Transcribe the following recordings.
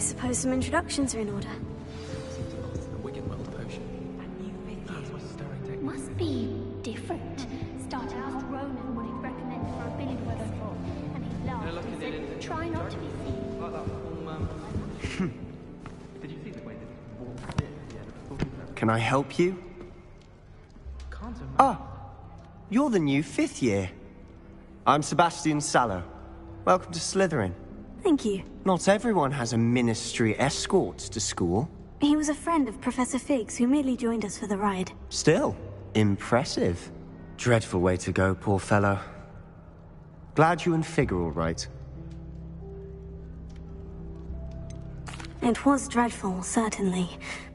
suppose some introductions are in order. Must be different. Started asked Ronan what he'd recommend for a billion weather for, and he laughed and said, try not to be seen. Can I help you? Ah, you're the new 5th year. I'm Sebastian Sallow. Welcome to Slytherin. Thank you. Not everyone has a ministry escort to school. He was a friend of Professor Fig's who merely joined us for the ride. Still, impressive. Dreadful way to go, poor fellow. Glad you and Fig are all right. It was dreadful, certainly,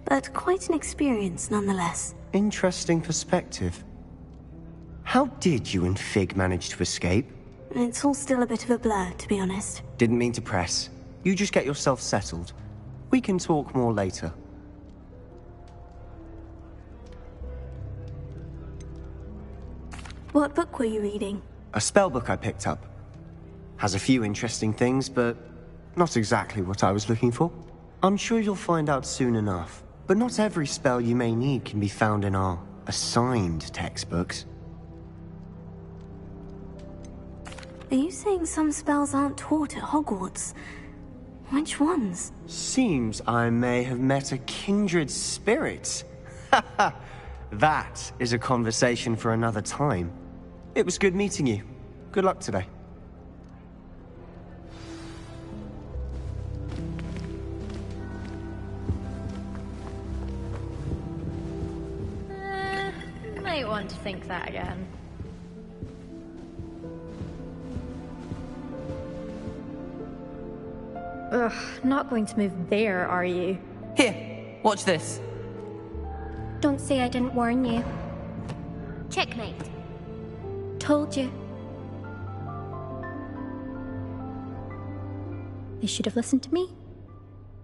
but quite an experience nonetheless. Interesting perspective. How did you and Fig manage to escape? It's all still a bit of a blur, to be honest. Didn't mean to press. You just get yourself settled. We can talk more later. What book were you reading? A spell book I picked up. Has a few interesting things, but not exactly what I was looking for. I'm sure you'll find out soon enough. But not every spell you may need can be found in our assigned textbooks. Are you saying some spells aren't taught at Hogwarts? Which ones? Seems I may have met a kindred spirit. That is a conversation for another time. It was good meeting you. Good luck today. Might want to think that again. Ugh, not going to move there, are you? Here, watch this. Don't say I didn't warn you. Checkmate. Told you. They should have listened to me.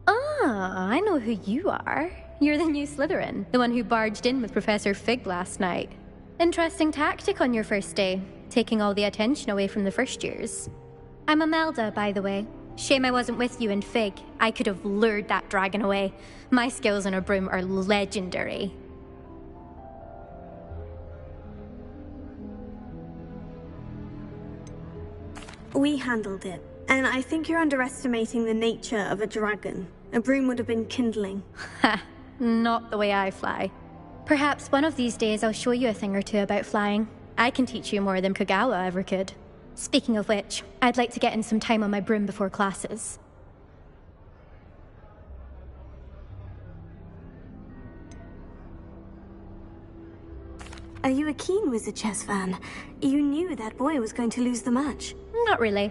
Ah, I know who you are. You're the new Slytherin, the one who barged in with Professor Fig last night. Interesting tactic on your first day, taking all the attention away from the first years. I'm Imelda, by the way. Shame I wasn't with you and Fig. I could have lured that dragon away. My skills on a broom are legendary. We handled it, and I think you're underestimating the nature of a dragon. A broom would have been kindling. Ha, not the way I fly. Perhaps one of these days I'll show you a thing or two about flying. I can teach you more than Kagawa ever could. Speaking of which, I'd like to get in some time on my broom before classes. Are you a keen Wizard Chess fan? You knew that boy was going to lose the match. Not really.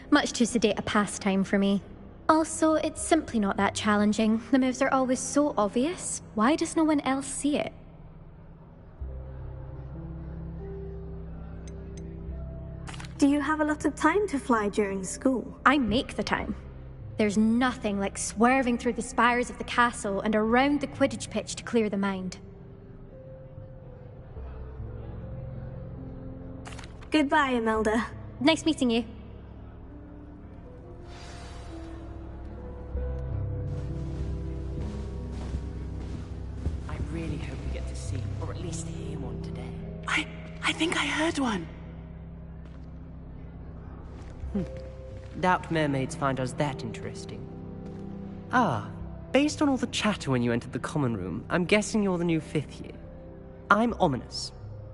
Much too sedate a pastime for me. Also, it's simply not that challenging. The moves are always so obvious. Why does no one else see it? Do you have a lot of time to fly during school? I make the time. There's nothing like swerving through the spires of the castle and around the Quidditch pitch to clear the mind. Goodbye, Imelda. Nice meeting you. I really hope we get to see, or at least hear one today. I think I heard one. Doubt mermaids find us that interesting. Ah, based on all the chatter when you entered the common room, I'm guessing you're the new 5th year. I'm Ominous.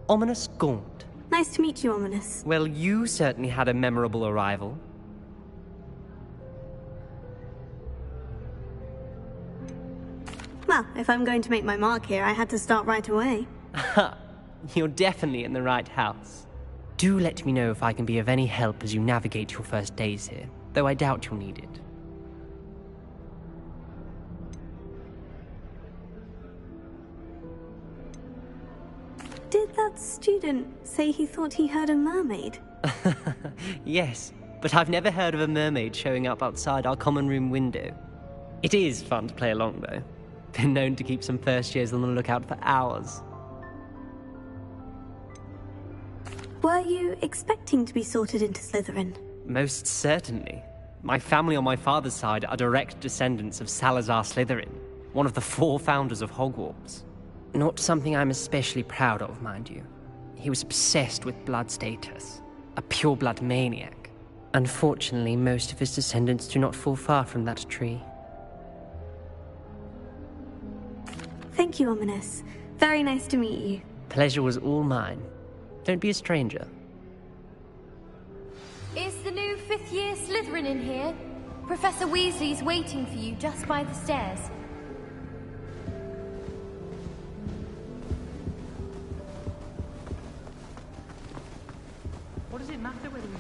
Ominous Gaunt. Nice to meet you, Ominous. Well, you certainly had a memorable arrival. Well, if I'm going to make my mark here, I had to start right away. Ha! You're definitely in the right house. Do let me know if I can be of any help as you navigate your first days here, though I doubt you'll need it. Did that student say he thought he heard a mermaid? Yes, but I've never heard of a mermaid showing up outside our common room window. It is fun to play along, though. Been known to keep some first years on the lookout for hours. Were you expecting to be sorted into Slytherin? Most certainly. My family on my father's side are direct descendants of Salazar Slytherin, one of the 4 founders of Hogwarts. Not something I'm especially proud of, mind you. He was obsessed with blood status, a pure-blood maniac. Unfortunately, most of his descendants do not fall far from that tree. Thank you, Ominous. Very nice to meet you. Pleasure was all mine. Don't be a stranger. Is the new 5th year Slytherin in here? Professor Weasley's waiting for you just by the stairs. What does it matter whether we...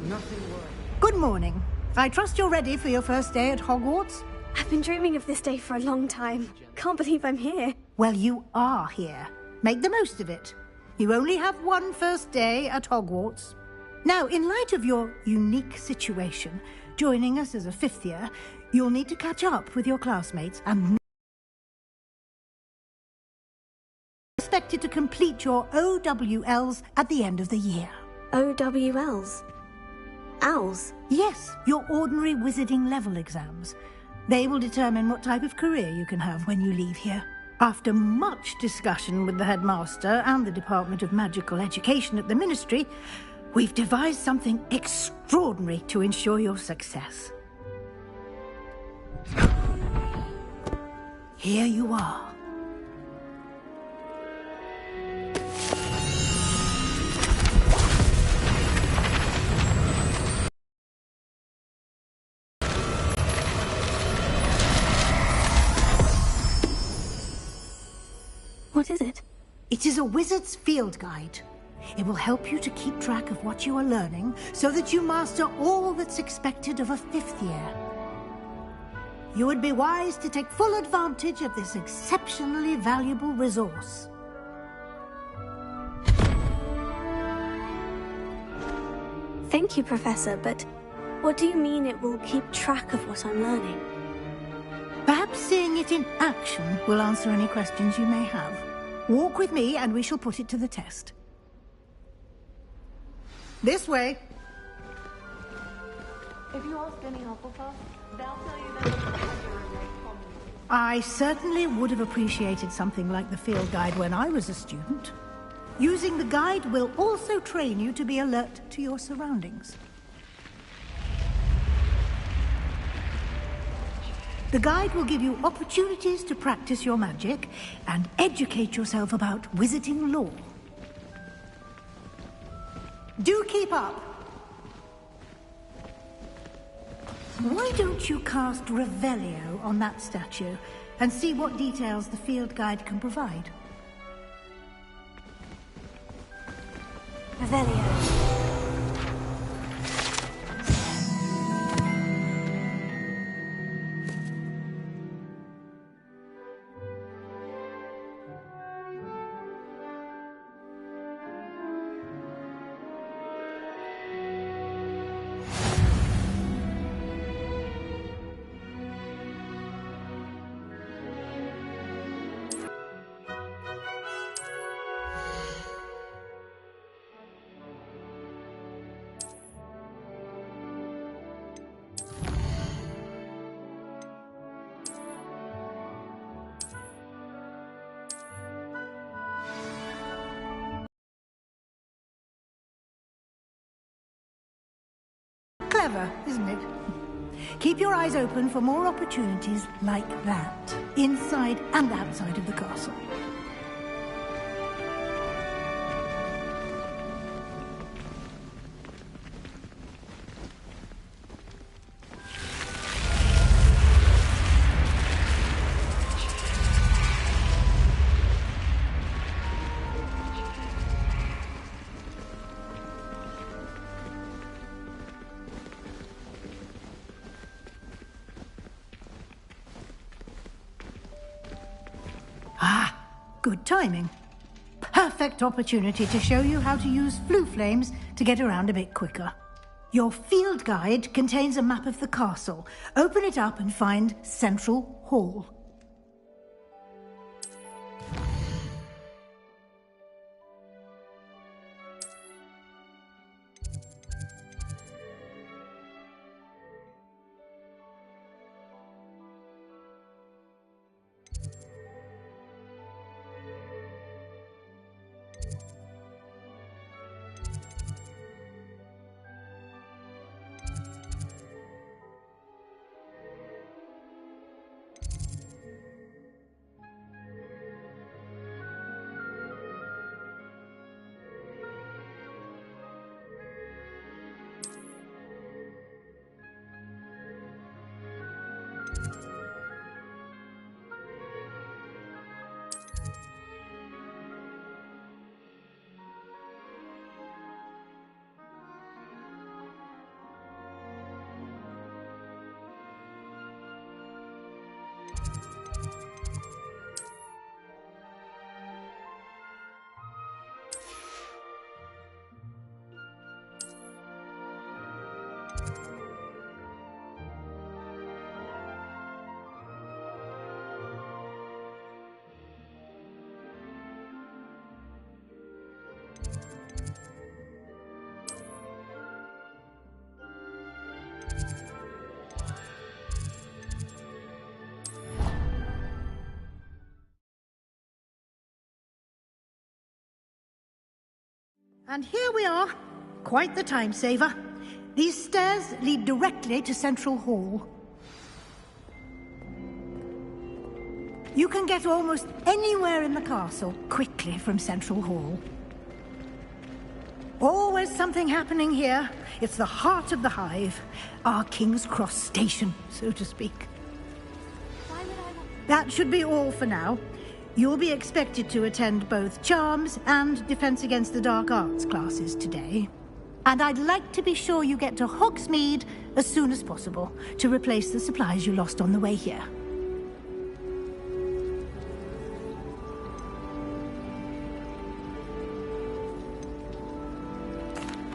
Nothing works. Good morning. I trust you're ready for your first day at Hogwarts? I've been dreaming of this day for a long time. Can't believe I'm here. Well, you are here. Make the most of it. You only have one first day at Hogwarts. Now, in light of your unique situation, joining us as a 5th year, you'll need to catch up with your classmates and expected to complete your OWLs at the end of the year. OWLs? Owls? Yes, your ordinary wizarding level exams. They will determine what type of career you can have when you leave here. After much discussion with the headmaster and the Department of Magical Education at the Ministry, we've devised something extraordinary to ensure your success. Here you are. What is it? It is a wizard's field guide. It will help you to keep track of what you are learning so that you master all that's expected of a 5th year. You would be wise to take full advantage of this exceptionally valuable resource. Thank you, Professor, but what do you mean it will keep track of what I'm learning? Perhaps seeing it in action will answer any questions you may have. Walk with me and we shall put it to the test. This way. If you ask any Hufflepuff, they'll tell you that the professor is a common. I certainly would have appreciated something like the field guide when I was a student. Using the guide will also train you to be alert to your surroundings. The guide will give you opportunities to practice your magic and educate yourself about wizarding lore. Do keep up! Why don't you cast Revelio on that statue and see what details the field guide can provide? Revelio. Clever, isn't it? Keep your eyes open for more opportunities like that, inside and outside of the castle. Good timing. Perfect opportunity to show you how to use flue flames to get around a bit quicker. Your field guide contains a map of the castle. Open it up and find Central Hall. And here we are. Quite the time saver. These stairs lead directly to Central Hall. You can get almost anywhere in the castle quickly from Central Hall. Always something happening here. It's the heart of the hive. Our King's Cross station, so to speak. That should be all for now. You'll be expected to attend both Charms and Defense Against the Dark Arts classes today. And I'd like to be sure you get to Hogsmeade as soon as possible to replace the supplies you lost on the way here.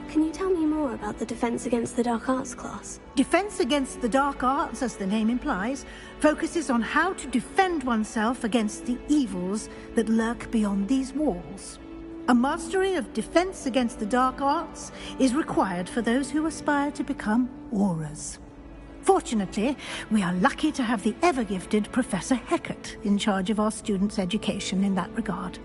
Can you tell me more about the Defense Against the Dark Arts class? Defense Against the Dark Arts, as the name implies, focuses on how to defend oneself against the evils that lurk beyond these walls. A mastery of Defense Against the Dark Arts is required for those who aspire to become Aurors. Fortunately, we are lucky to have the ever-gifted Professor Hecat in charge of our students' education in that regard.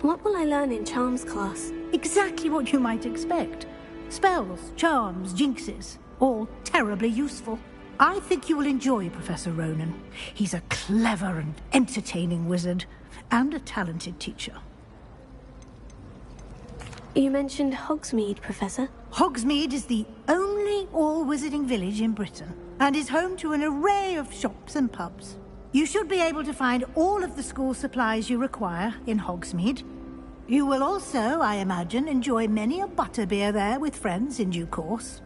What will I learn in Charms class? Exactly what you might expect. Spells, charms, jinxes, all terribly useful. I think you will enjoy Professor Ronan. He's a clever and entertaining wizard, and a talented teacher. You mentioned Hogsmeade, Professor. Hogsmeade is the only all-wizarding village in Britain, and is home to an array of shops and pubs. You should be able to find all of the school supplies you require in Hogsmeade. You will also, I imagine, enjoy many a butterbeer there with friends in due course.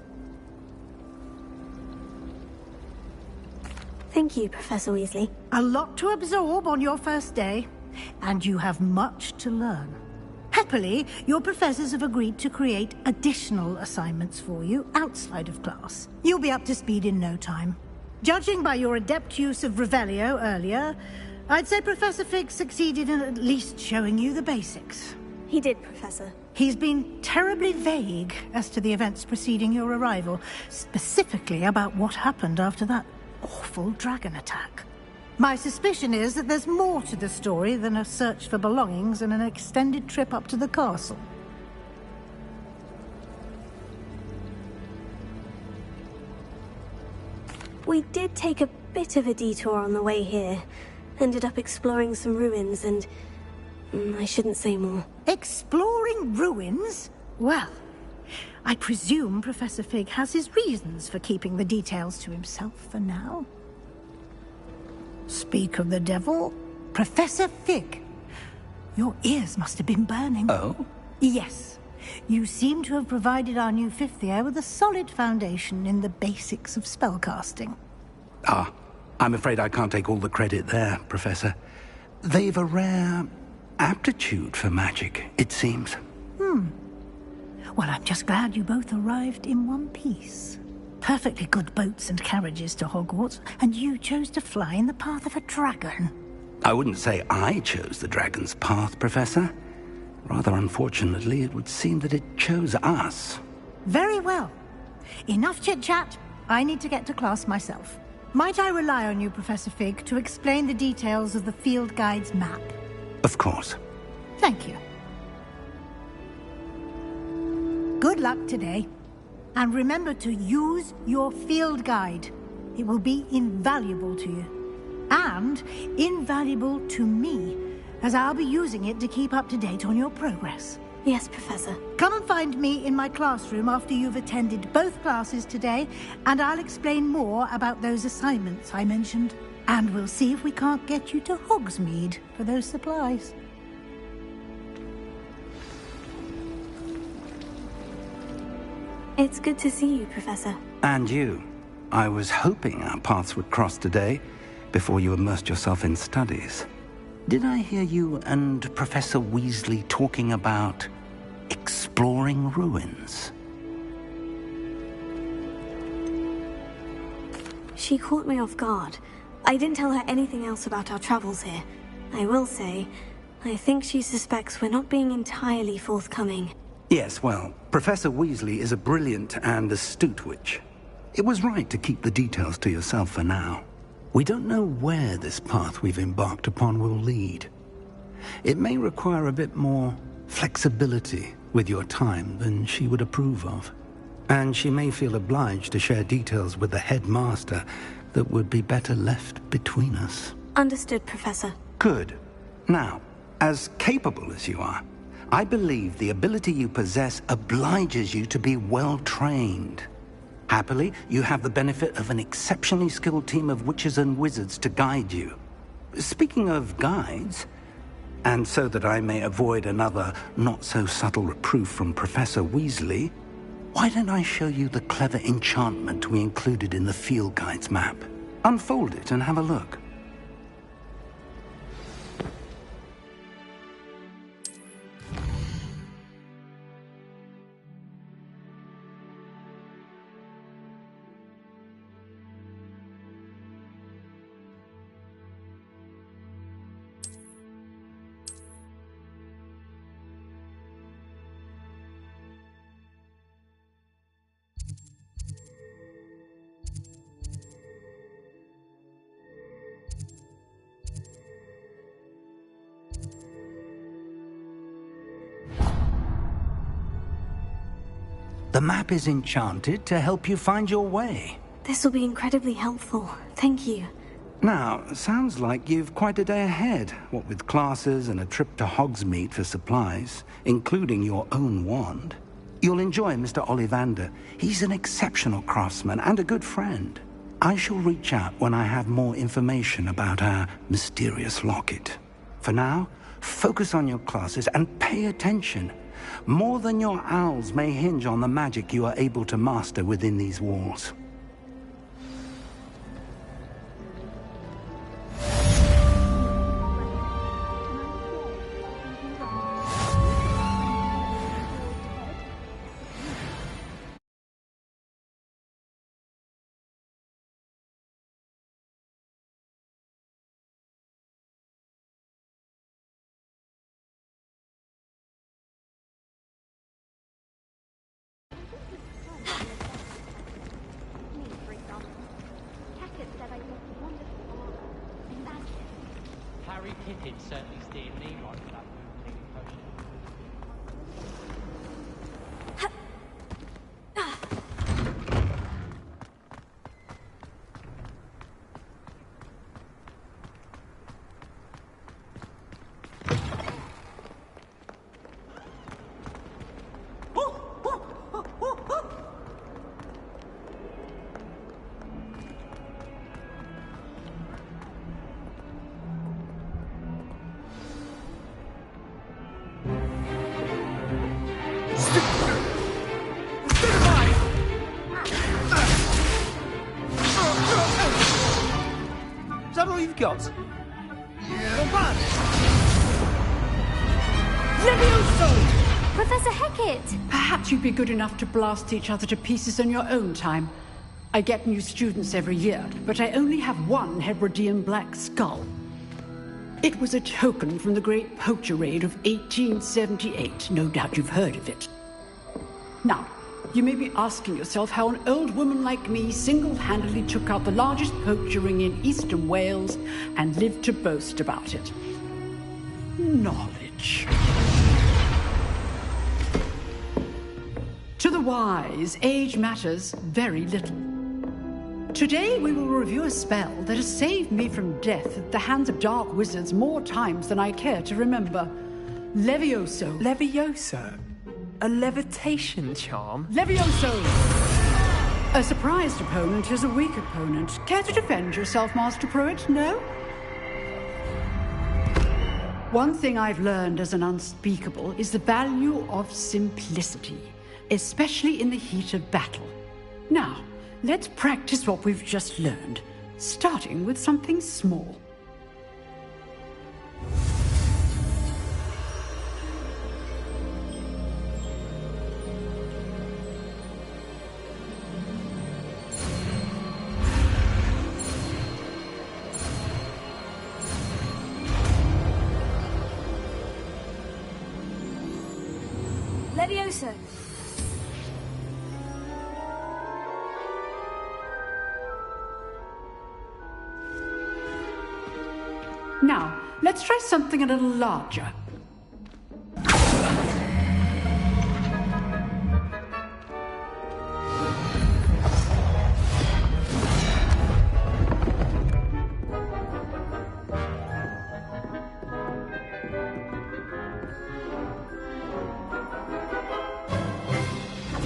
Thank you, Professor Weasley. A lot to absorb on your first day, and you have much to learn. Happily, your professors have agreed to create additional assignments for you outside of class. You'll be up to speed in no time. Judging by your adept use of Revelio earlier, I'd say Professor Fig succeeded in at least showing you the basics. He did, Professor. He's been terribly vague as to the events preceding your arrival, specifically about what happened after that awful dragon attack. My suspicion is that there's more to the story than a search for belongings and an extended trip up to the castle. We did take a bit of a detour on the way here. Ended up exploring some ruins and... I shouldn't say more. Exploring ruins? Well, I presume Professor Fig has his reasons for keeping the details to himself for now. Speak of the devil, Professor Fig. Your ears must have been burning. Oh? Yes. You seem to have provided our new fifth year with a solid foundation in the basics of spellcasting. Ah, I'm afraid I can't take all the credit there, Professor. They've a rare aptitude for magic, it seems. Well, I'm just glad you both arrived in one piece. Perfectly good boats and carriages to Hogwarts, and you chose to fly in the path of a dragon. I wouldn't say I chose the dragon's path, Professor. Rather unfortunately, it would seem that it chose us. Very well. Enough chit-chat. I need to get to class myself. Might I rely on you, Professor Fig, to explain the details of the field guide's map? Of course. Thank you. Good luck today. And remember to use your field guide. It will be invaluable to you. And invaluable to me, as I'll be using it to keep up to date on your progress. Yes, Professor. Come and find me in my classroom after you've attended both classes today, and I'll explain more about those assignments I mentioned. And we'll see if we can't get you to Hogsmeade for those supplies. It's good to see you, Professor. And you. I was hoping our paths would cross today, before you immersed yourself in studies. Did I hear you and Professor Weasley talking about exploring ruins? She caught me off guard. I didn't tell her anything else about our travels here. I will say, I think she suspects we're not being entirely forthcoming. Yes, well, Professor Weasley is a brilliant and astute witch. It was right to keep the details to yourself for now. We don't know where this path we've embarked upon will lead. It may require a bit more flexibility with your time than she would approve of. And she may feel obliged to share details with the headmaster that would be better left between us. Understood, Professor. Good. Now, as capable as you are, I believe the ability you possess obliges you to be well trained. Happily, you have the benefit of an exceptionally skilled team of witches and wizards to guide you. Speaking of guides, and so that I may avoid another not-so-subtle reproof from Professor Weasley, why don't I show you the clever enchantment we included in the field guide's map? Unfold it and have a look. The map is enchanted to help you find your way. This will be incredibly helpful. Thank you. Now, sounds like you've quite a day ahead, what with classes and a trip to Hogsmeade for supplies, including your own wand. You'll enjoy Mr. Ollivander. He's an exceptional craftsman and a good friend. I shall reach out when I have more information about our mysterious locket. For now, focus on your classes and pay attention. More than your owls may hinge on the magic you are able to master within these walls. Harry Pippin certainly steered me right for that moving potion. Is that all you've got? Professor Hecat! Perhaps you'd be good enough to blast each other to pieces in your own time. I get new students every year, but I only have one Hebridean black skull. It was a token from the Great Poacher Raid of 1878. No doubt you've heard of it. Now, you may be asking yourself how an old woman like me single-handedly took out the largest poacher ring in eastern Wales and lived to boast about it. Knowledge. To the wise, age matters very little. Today we will review a spell that has saved me from death at the hands of dark wizards more times than I care to remember. Levioso. Levioso? A levitation charm? Levioso! A surprised opponent is a weak opponent. Care to defend yourself, Master Pruitt? No? One thing I've learned as an unspeakable is the value of simplicity, especially in the heat of battle. Now, let's practice what we've just learned, starting with something small. Levioso! Now, let's try something a little larger.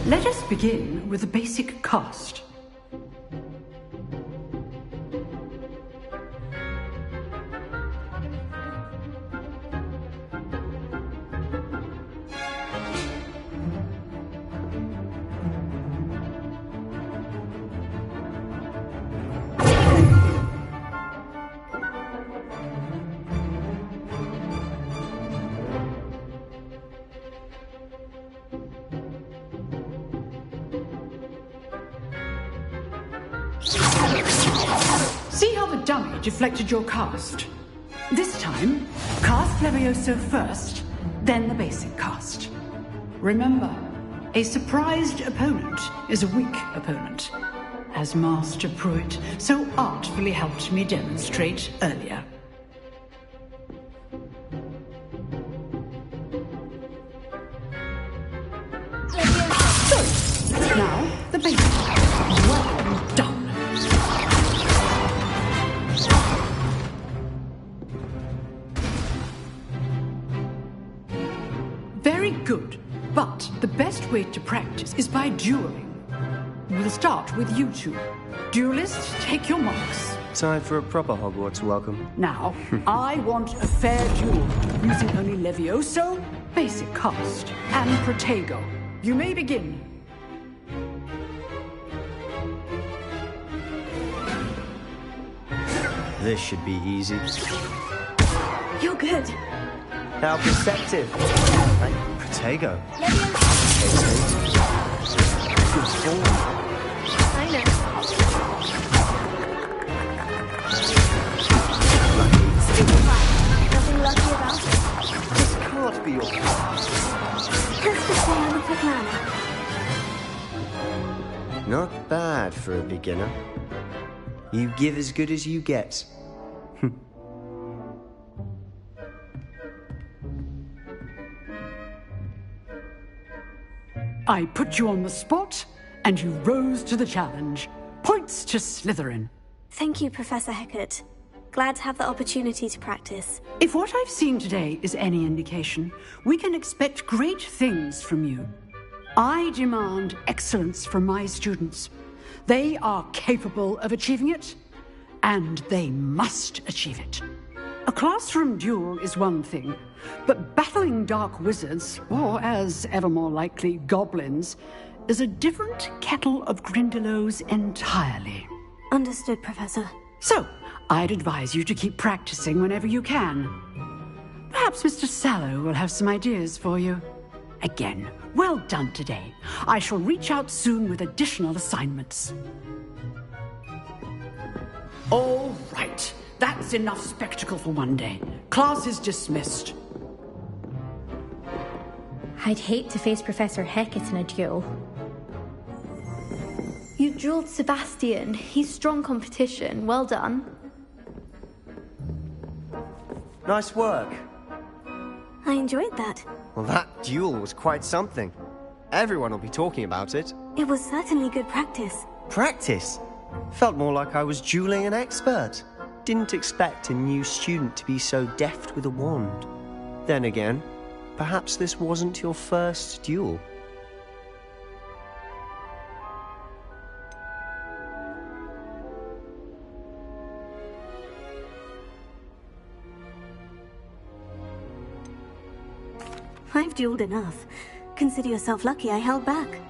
Let us begin with the basic cast. See how the dummy deflected your cast? This time, cast Levioso first, then the basic cast. Remember, a surprised opponent is a weak opponent, as Master Pruitt so artfully helped me demonstrate earlier. So, now the basic. Well done. Very good, but the best way to practice is by dueling. We'll start with you two. Duelists, take your marks. Time for a proper Hogwarts welcome. Now, I want a fair duel, using only Levioso, basic cast, and Protego. You may begin. This should be easy. You're good. How perceptive. Like Protego. Good form. I know. Lucky. Nothing lucky about it. This can't be your fault. Just the plan of the planner. Not bad for a beginner. You give as good as you get. I put you on the spot, and you rose to the challenge. Points to Slytherin. Thank you, Professor Hecat. Glad to have the opportunity to practice. If what I've seen today is any indication, we can expect great things from you. I demand excellence from my students. They are capable of achieving it, and they must achieve it. A classroom duel is one thing, but battling dark wizards, or as ever more likely, goblins, is a different kettle of Grindylows entirely. Understood, Professor. So, I'd advise you to keep practicing whenever you can. Perhaps Mr. Sallow will have some ideas for you. Again, well done today. I shall reach out soon with additional assignments. All right. That's enough spectacle for one day. Class is dismissed. I'd hate to face Professor Hecat in a duel. You dueled Sebastian. He's strong competition. Well done. Nice work. I enjoyed that. Well, that duel was quite something. Everyone will be talking about it. It was certainly good practice. Practice? Felt more like I was dueling an expert. Didn't expect a new student to be so deft with a wand. Then again, perhaps this wasn't your first duel. I've dueled enough. Consider yourself lucky I held back.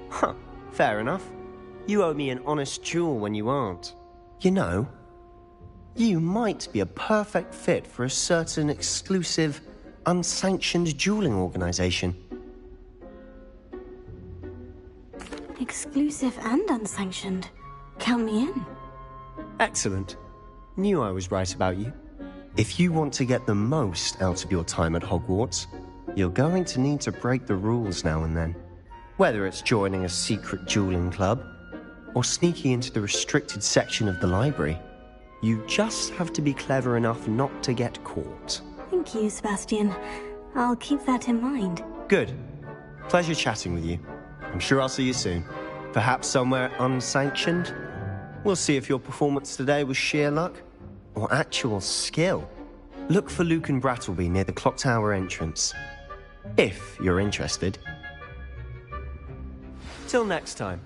Huh, fair enough. You owe me an honest duel when you aren't. You know, you might be a perfect fit for a certain exclusive, unsanctioned dueling organization. Exclusive and unsanctioned. Count me in. Excellent. Knew I was right about you. If you want to get the most out of your time at Hogwarts, you're going to need to break the rules now and then. Whether it's joining a secret dueling club, or sneaking into the restricted section of the library. You just have to be clever enough not to get caught. Thank you, Sebastian. I'll keep that in mind. Good. Pleasure chatting with you. I'm sure I'll see you soon. Perhaps somewhere unsanctioned? We'll see if your performance today was sheer luck or actual skill. Look for Luke and Brattleby near the clock tower entrance. If you're interested. Till next time.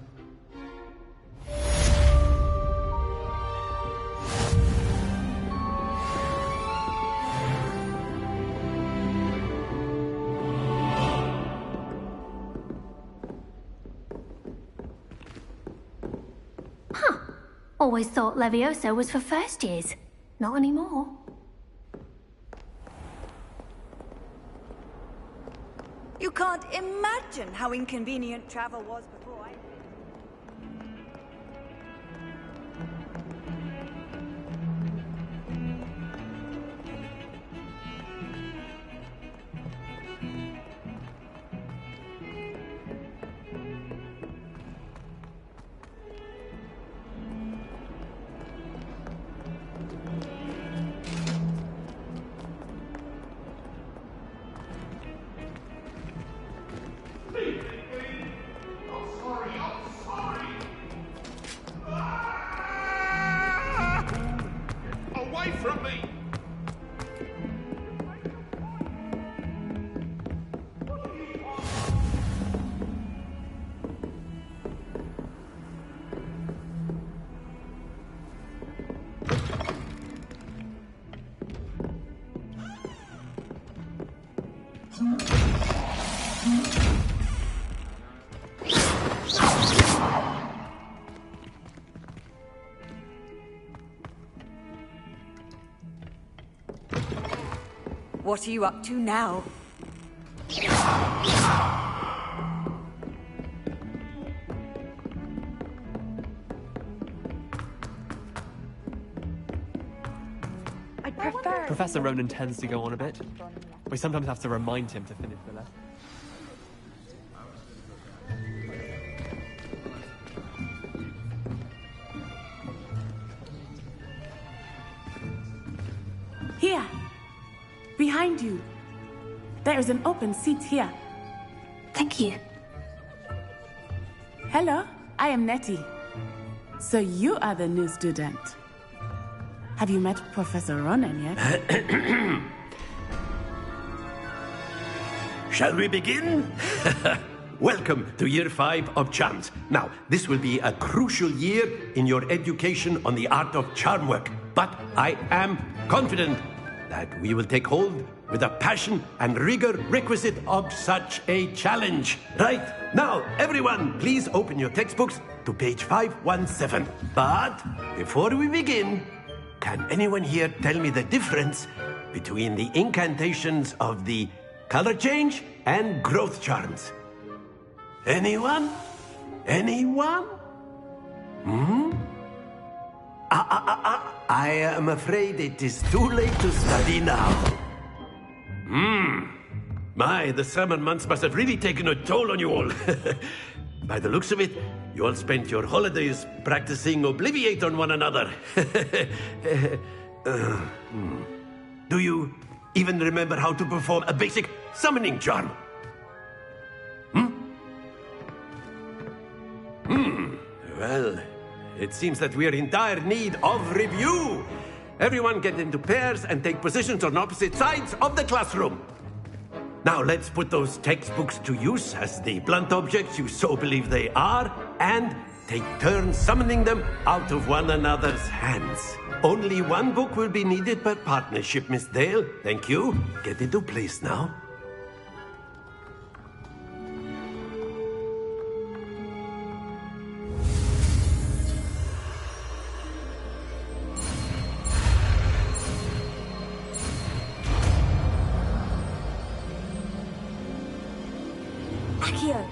Always thought Levioso was for first years. Not anymore. You can't imagine how inconvenient travel was before I... Away from me! What are you up to now? I'd prefer... Professor Ronan tends to go on a bit. We sometimes have to remind him to finish the lesson. Here! Behind you. There is an open seat here. Thank you. Hello, I am Nettie. So you are the new student. Have you met Professor Ronan yet? Shall we begin? Welcome to Year 5 of Charms. Now, this will be a crucial year in your education on the art of charm work. But I am confident that we will take hold with the passion and rigor requisite of such a challenge. Right, now, everyone, please open your textbooks to page 517. But before we begin, can anyone here tell me the difference between the incantations of the color change and growth charms? Anyone? Anyone? I am afraid it is too late to study now. My, the summer months must have really taken a toll on you all. By the looks of it, you all spent your holidays practicing Obliviate on one another. Do you even remember how to perform a basic summoning charm? Well, it seems that we are in dire need of review. Everyone get into pairs and take positions on opposite sides of the classroom. Now let's put those textbooks to use as the blunt objects you so believe they are, and take turns summoning them out of one another's hands. Only one book will be needed per partnership, Miss Dale. Thank you. Get into place now. Accio!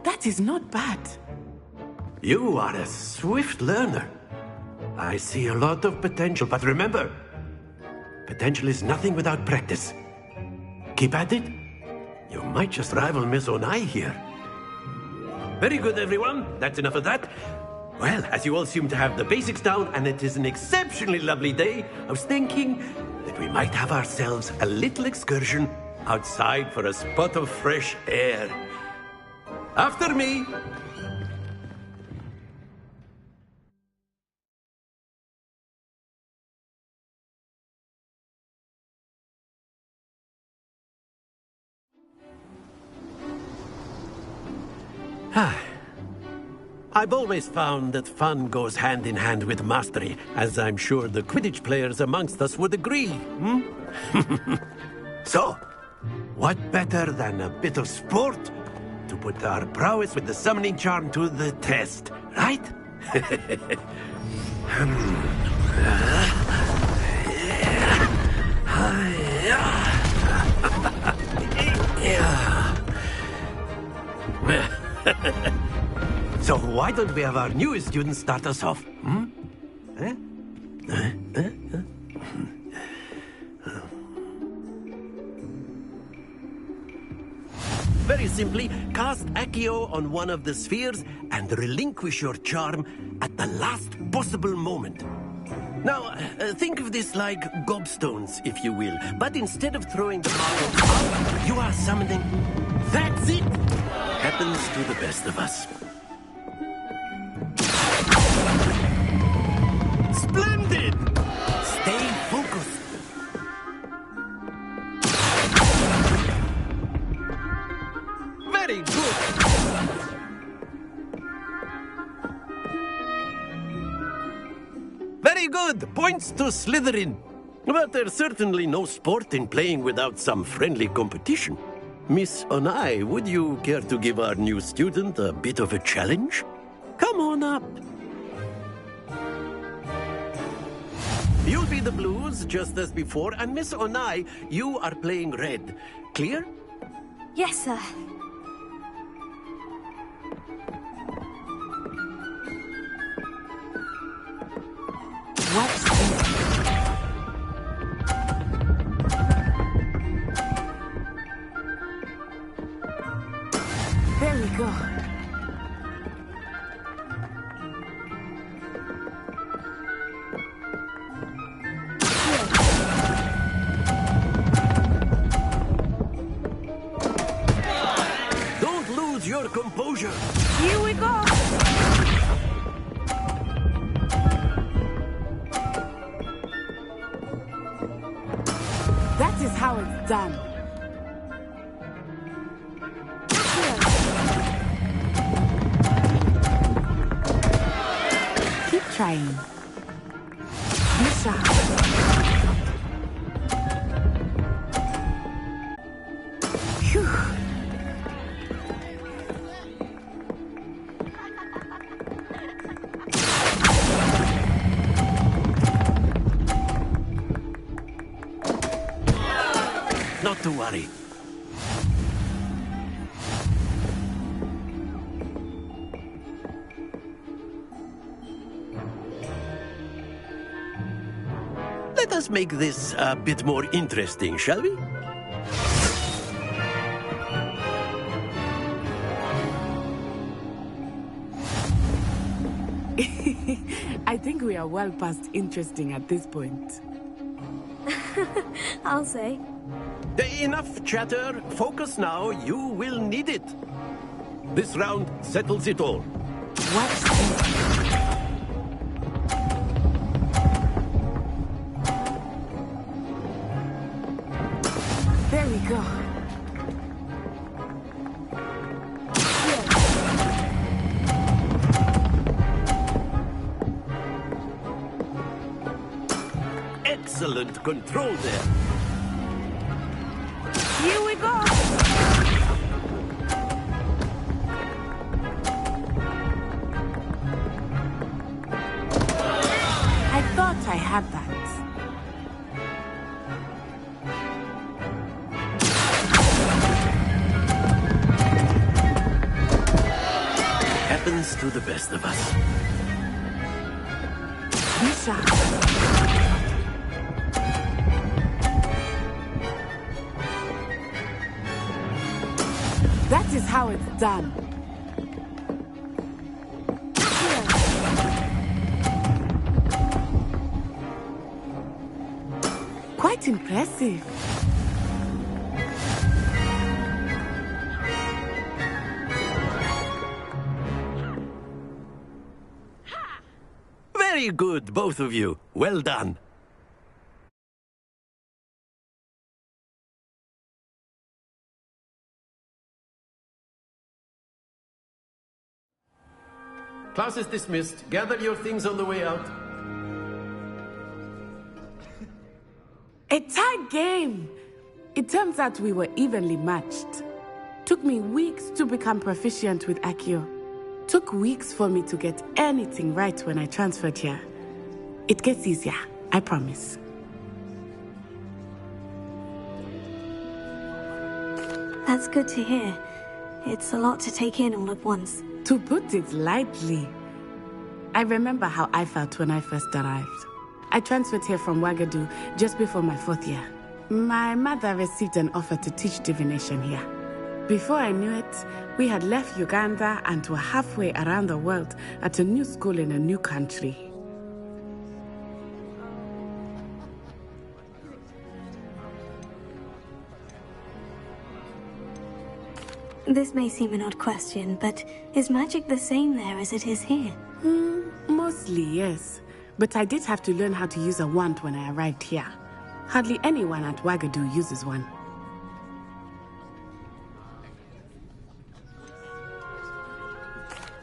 That is not bad. You are a swift learner. I see a lot of potential, but remember, potential is nothing without practice. Keep at it. You might just rival Miss Onai here. Very good, everyone. That's enough of that. Well, as you all seem to have the basics down, and it is an exceptionally lovely day, I was thinking that we might have ourselves a little excursion outside for a spot of fresh air. After me! I've always found that fun goes hand in hand with mastery, as I'm sure the Quidditch players amongst us would agree. So, what better than a bit of sport to put our prowess with the summoning charm to the test, right? So why don't we have our newest student start us off? Very simply, cast Accio on one of the spheres and relinquish your charm at the last possible moment. Now, think of this like gobstones, if you will. But instead of throwing the marbles out, you are summoning. That's it! Happens to the best of us. Splendid! Stay focused. Very good. Very good. Points to Slytherin. But there's certainly no sport in playing without some friendly competition. Miss Onai, would you care to give our new student a bit of a challenge? Come on up. You'll be the blues, just as before, and Miss Onai, you are playing red. Clear? Yes, sir. What's this? There we go. Don't lose your composure. Here we go. That is how it's done. Keep trying. Be sharp. Phew. Not to worry. Let us make this a bit more interesting, shall we? I think we are well past interesting at this point. I'll say. Enough chatter. Focus now. You will need it. This round settles it all. Watch this. There we go. Excellent control there. Here we go. I thought I had that. Happens to the best of us. Be sharp. That is how it's done. Here. Quite impressive. Very good, both of you. Well done. Class is dismissed. Gather your things on the way out. A tight game. It turns out we were evenly matched. Took me weeks to become proficient with Accio. Took weeks for me to get anything right when I transferred here. It gets easier, I promise. That's good to hear. It's a lot to take in all at once. To put it lightly, I remember how I felt when I first arrived. I transferred here from Ouagadougou just before my 4th year. My mother received an offer to teach divination here. Before I knew it, we had left Uganda and were halfway around the world at a new school in a new country. This may seem an odd question, but is magic the same there as it is here? Mostly, yes. But I did have to learn how to use a wand when I arrived here. Hardly anyone at Ouagadougou uses one.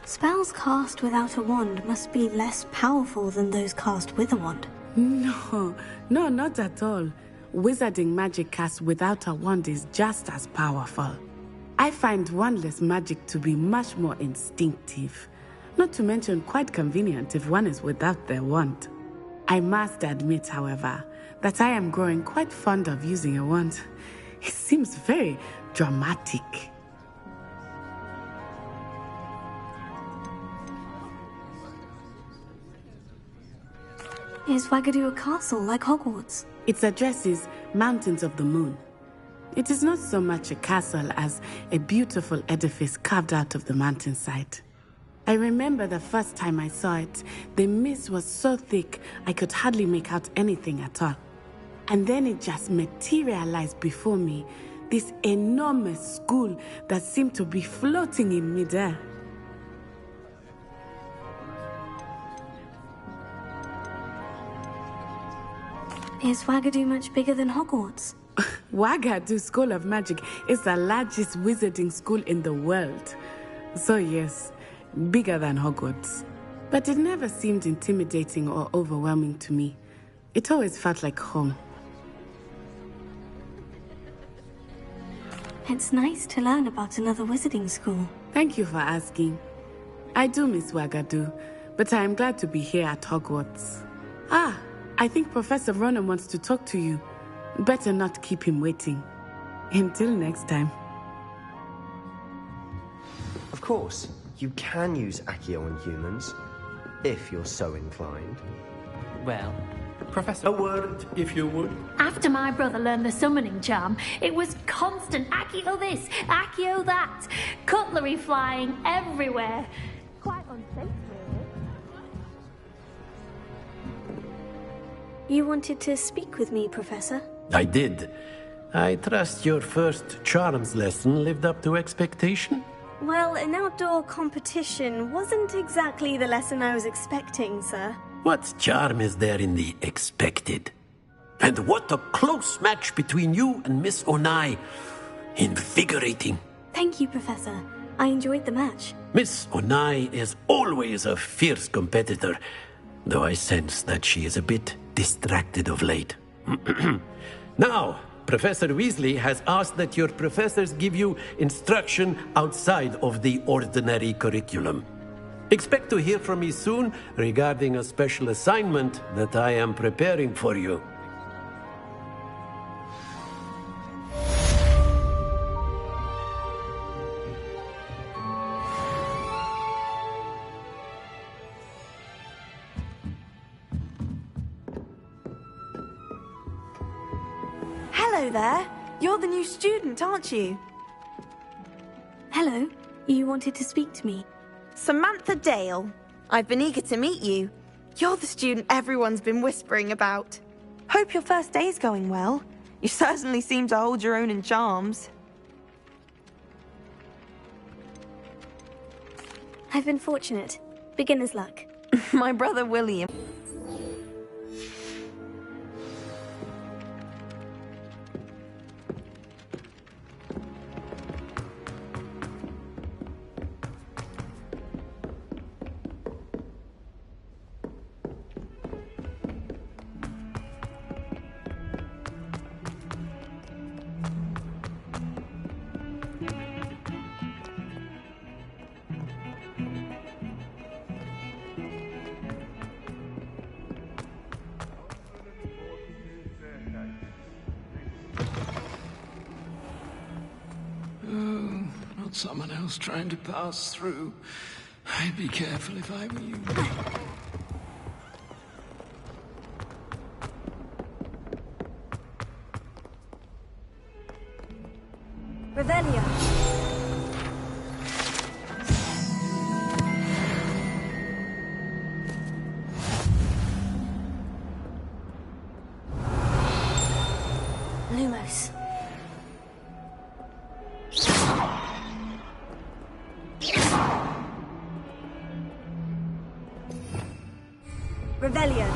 Spells cast without a wand must be less powerful than those cast with a wand. No, not at all. Wizarding magic cast without a wand is just as powerful. I find wandless magic to be much more instinctive. Not to mention quite convenient if one is without their wand. I must admit, however, that I am growing quite fond of using a wand. It seems very dramatic. Is Ouagadougou a castle like Hogwarts? Its address is Mountains of the Moon. It is not so much a castle as a beautiful edifice carved out of the mountainside. I remember the first time I saw it, the mist was so thick I could hardly make out anything at all. And then it just materialized before me, this enormous school that seemed to be floating in midair. Is Ouagadougou much bigger than Hogwarts? Ouagadougou School of Magic is the largest wizarding school in the world. So yes, bigger than Hogwarts. But it never seemed intimidating or overwhelming to me. It always felt like home. It's nice to learn about another wizarding school. Thank you for asking. I do miss Ouagadougou, but I am glad to be here at Hogwarts. I think Professor Ronan wants to talk to you. Better not keep him waiting. Until next time. Of course, you can use Accio on humans, if you're so inclined. Well, Professor... A word, if you would. After my brother learned the summoning charm, it was constant Accio this, Accio that. Cutlery flying everywhere. Quite unsafe, really. You wanted to speak with me, Professor? I did. I trust your first charms lesson lived up to expectation? Well, an outdoor competition wasn't exactly the lesson I was expecting, sir. What charm is there in the expected? And what a close match between you and Miss Onai. Invigorating. Thank you, Professor. I enjoyed the match. Miss Onai is always a fierce competitor, though I sense that she is a bit distracted of late. Now, Professor Weasley has asked that your professors give you instruction outside of the ordinary curriculum. Expect to hear from me soon regarding a special assignment that I am preparing for you. Hello there. You're the new student, aren't you? Hello. You wanted to speak to me? Samantha Dale. I've been eager to meet you. You're the student everyone's been whispering about. Hope your first day's going well. You certainly seem to hold your own in charms. I've been fortunate. Beginner's luck. My brother William. Not someone else trying to pass through. I'd be careful if I were you. Revelio. Lumos. Revelio.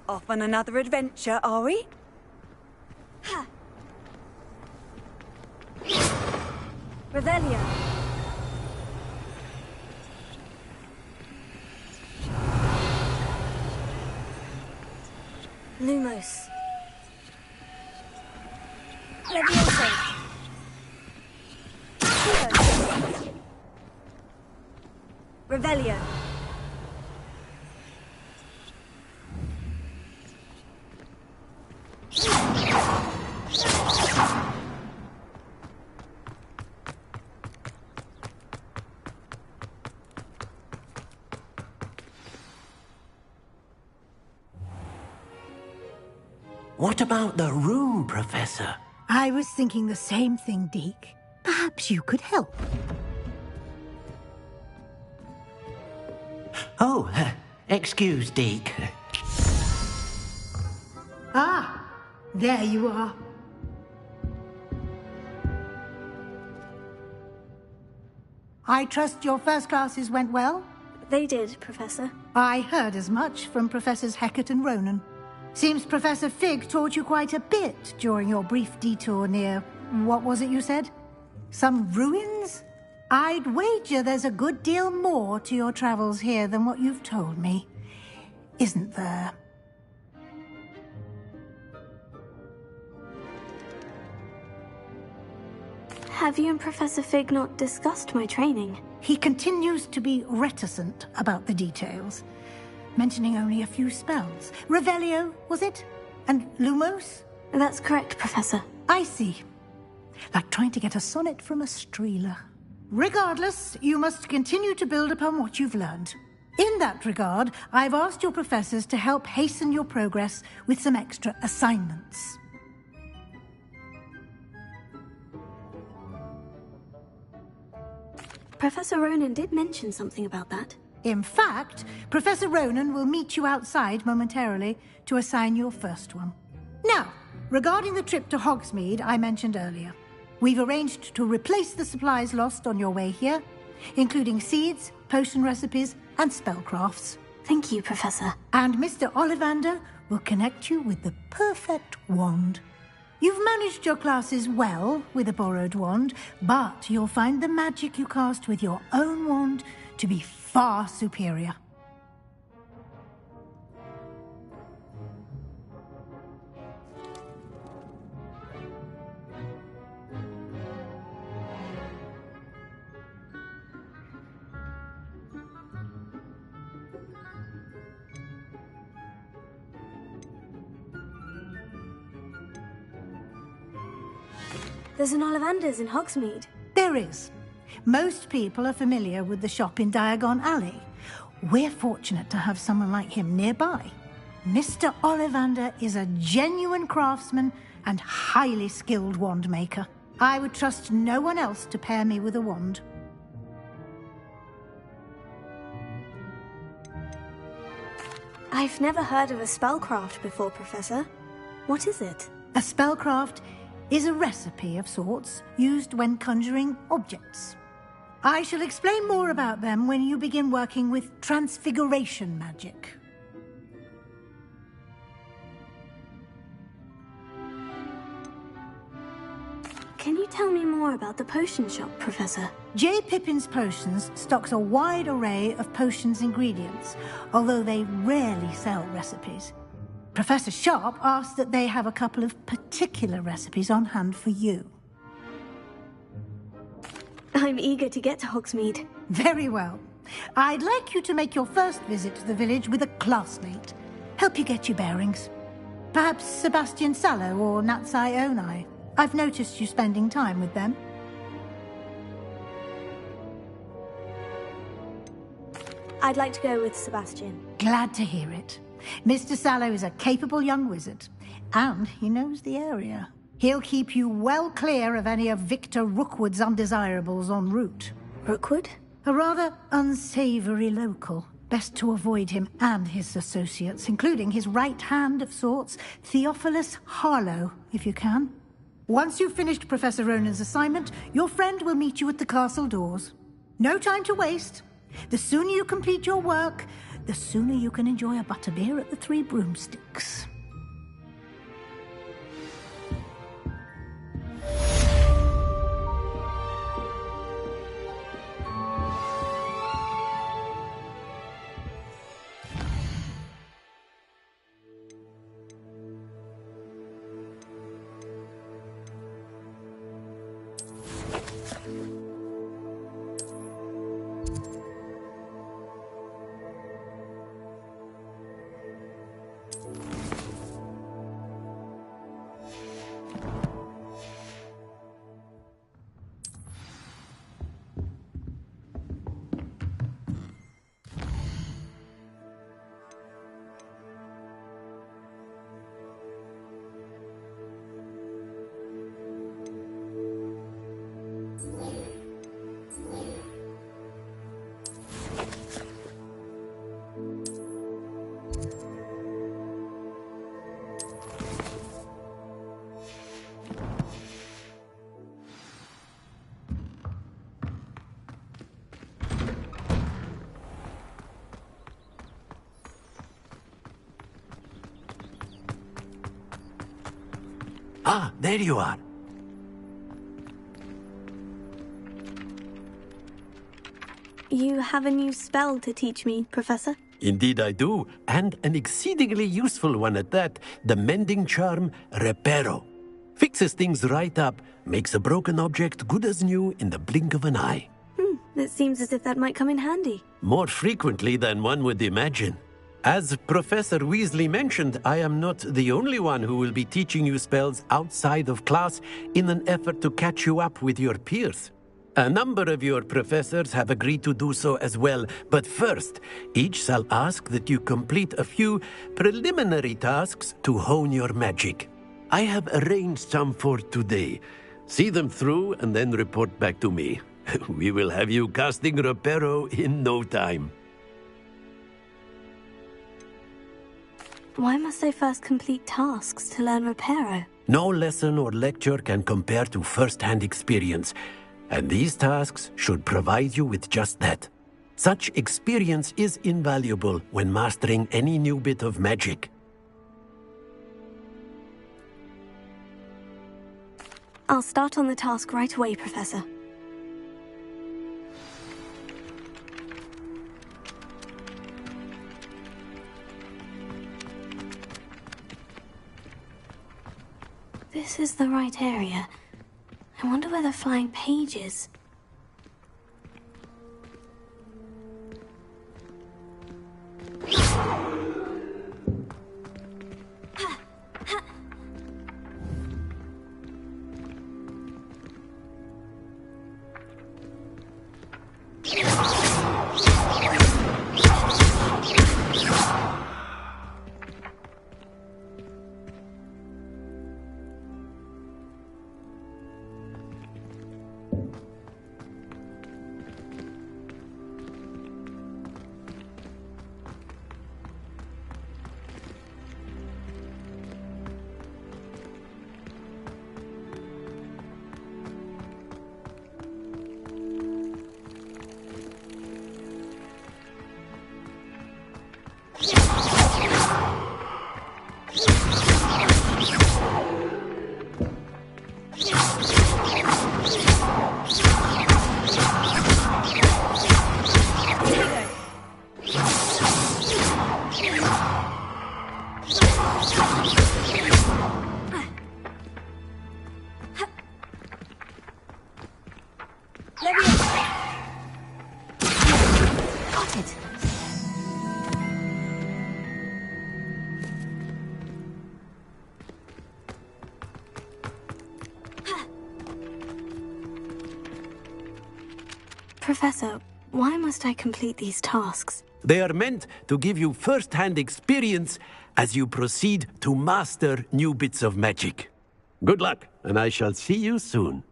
Off on another adventure, are we? Ha! Revelio. Lumos. Levioso. Accio. Revelio. What about the room, Professor? I was thinking the same thing, Deke. Perhaps you could help. Oh, excuse, Deke. Ah, there you are. I trust your first classes went well? They did, Professor. I heard as much from Professors Hecat and Ronan. Seems Professor Fig taught you quite a bit during your brief detour near... what was it you said? Some ruins? I'd wager there's a good deal more to your travels here than what you've told me. Isn't there? Have you and Professor Fig not discussed my training? He continues to be reticent about the details, mentioning only a few spells. Revelio, was it? And Lumos? That's correct, Professor. I see. Like trying to get a sonnet from a streeler. Regardless, you must continue to build upon what you've learned. In that regard, I've asked your professors to help hasten your progress with some extra assignments. Professor Ronan did mention something about that. In fact, Professor Ronan will meet you outside momentarily to assign your first one. Now, regarding the trip to Hogsmeade I mentioned earlier, we've arranged to replace the supplies lost on your way here, including seeds, potion recipes, and spellcrafts. Thank you, Professor. And Mr. Ollivander will connect you with the perfect wand. You've managed your classes well with a borrowed wand, but you'll find the magic you cast with your own wand to be far superior. There's an Ollivander's in Hogsmeade. There is. Most people are familiar with the shop in Diagon Alley. We're fortunate to have someone like him nearby. Mr. Ollivander is a genuine craftsman and highly skilled wand maker. I would trust no one else to pair me with a wand. I've never heard of a spellcraft before, Professor. What is it? A spellcraft is a recipe of sorts used when conjuring objects. I shall explain more about them when you begin working with transfiguration magic. Can you tell me more about the potion shop, Professor? J. Pippin's Potions stocks a wide array of potions ingredients, although they rarely sell recipes. Professor Sharp asked that they have a couple of particular recipes on hand for you. I'm eager to get to Hogsmeade. Very well. I'd like you to make your first visit to the village with a classmate. Help you get your bearings. Perhaps Sebastian Sallow or Natsai Onai. I've noticed you spending time with them. I'd like to go with Sebastian. Glad to hear it. Mr. Sallow is a capable young wizard, and he knows the area. He'll keep you well clear of any of Victor Rookwood's undesirables en route. Rookwood? A rather unsavory local. Best to avoid him and his associates, including his right hand of sorts, Theophilus Harlow, if you can. Once you've finished Professor Ronan's assignment, your friend will meet you at the castle doors. No time to waste. The sooner you complete your work, the sooner you can enjoy a butterbeer at the Three Broomsticks. Ah, there you are. You have a new spell to teach me, Professor? Indeed I do, and an exceedingly useful one at that. The mending charm, Reparo. Fixes things right up, makes a broken object good as new in the blink of an eye. It seems as if that might come in handy. More frequently than one would imagine. As Professor Weasley mentioned, I am not the only one who will be teaching you spells outside of class in an effort to catch you up with your peers. A number of your professors have agreed to do so as well, but first, each shall ask that you complete a few preliminary tasks to hone your magic. I have arranged some for today. See them through and then report back to me. We will have you casting Reparo in no time. Why must I first complete tasks to learn Reparo? No lesson or lecture can compare to first-hand experience, and these tasks should provide you with just that. Such experience is invaluable when mastering any new bit of magic. I'll start on the task right away, Professor. This is the right area. I wonder where the flying page is. Got it. Professor, why must I complete these tasks? They are meant to give you first-hand experience as you proceed to master new bits of magic. Good luck, and I shall see you soon.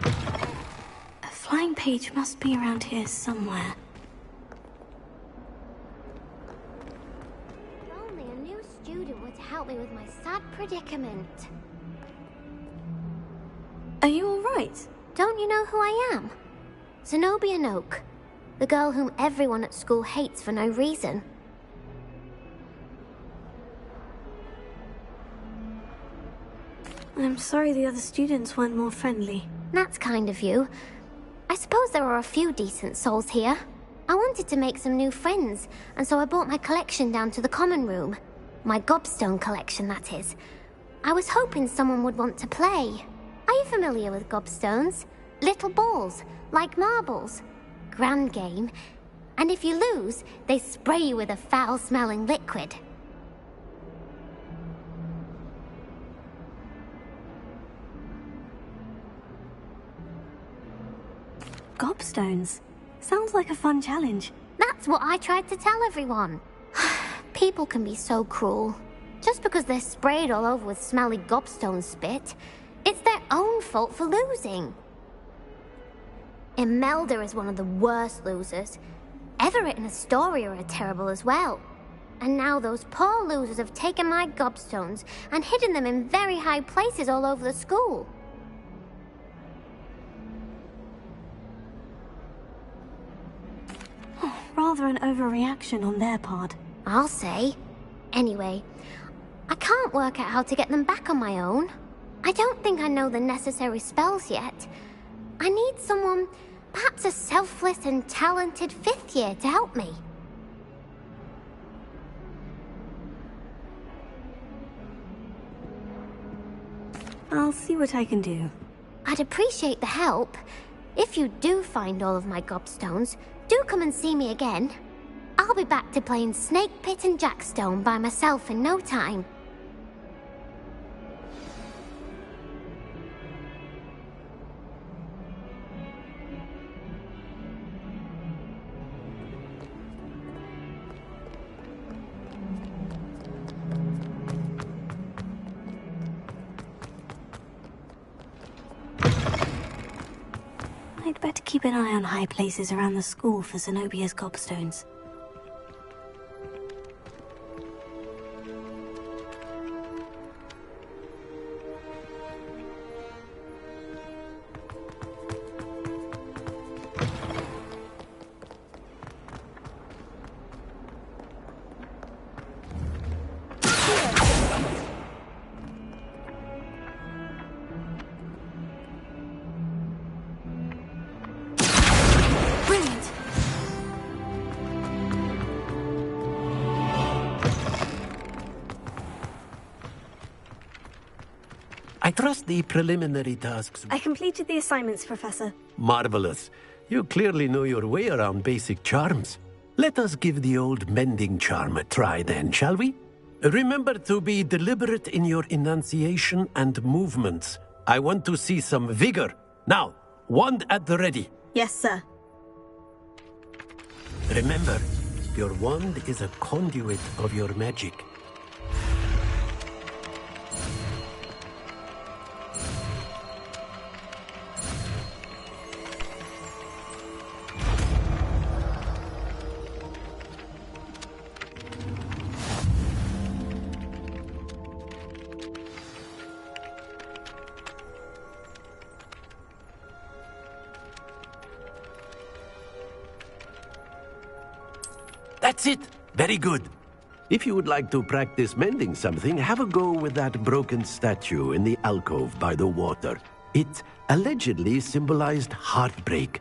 A flying page must be around here somewhere. If only a new student were to help me with my sad predicament. Are you all right? Don't you know who I am? Zenobia Noak, the girl whom everyone at school hates for no reason. I'm sorry the other students weren't more friendly. That's kind of you. I suppose there are a few decent souls here. I wanted to make some new friends, and so I brought my collection down to the common room. My gobstone collection, that is. I was hoping someone would want to play. Are you familiar with gobstones? Little balls, like marbles. Grand game. And if you lose, they spray you with a foul-smelling liquid. Gobstones? Sounds like a fun challenge. That's what I tried to tell everyone. People can be so cruel. Just because they're sprayed all over with smelly gobstone spit, it's their own fault for losing. Imelda is one of the worst losers. Everett and Astoria are terrible as well. And now those poor losers have taken my gobstones and hidden them in very high places all over the school. Rather an overreaction on their part. I'll say. Anyway, I can't work out how to get them back on my own. I don't think I know the necessary spells yet. I need someone, perhaps a selfless and talented 5th year to help me. I'll see what I can do. I'd appreciate the help. If you do find all of my gobstones, do come and see me again. I'll be back to playing Snake Pit and Jackstone by myself in no time. I'd better keep an eye on high places around the school for Zenobia's gobstones. I trust the preliminary tasks. I completed the assignments, Professor. Marvelous. You clearly know your way around basic charms. Let us give the old mending charm a try then, shall we? Remember to be deliberate in your enunciation and movements. I want to see some vigor. Now, wand at the ready. Yes, sir. Remember, your wand is a conduit of your magic. That's it. Very good. If you would like to practice mending something, have a go with that broken statue in the alcove by the water. It allegedly symbolized heartbreak.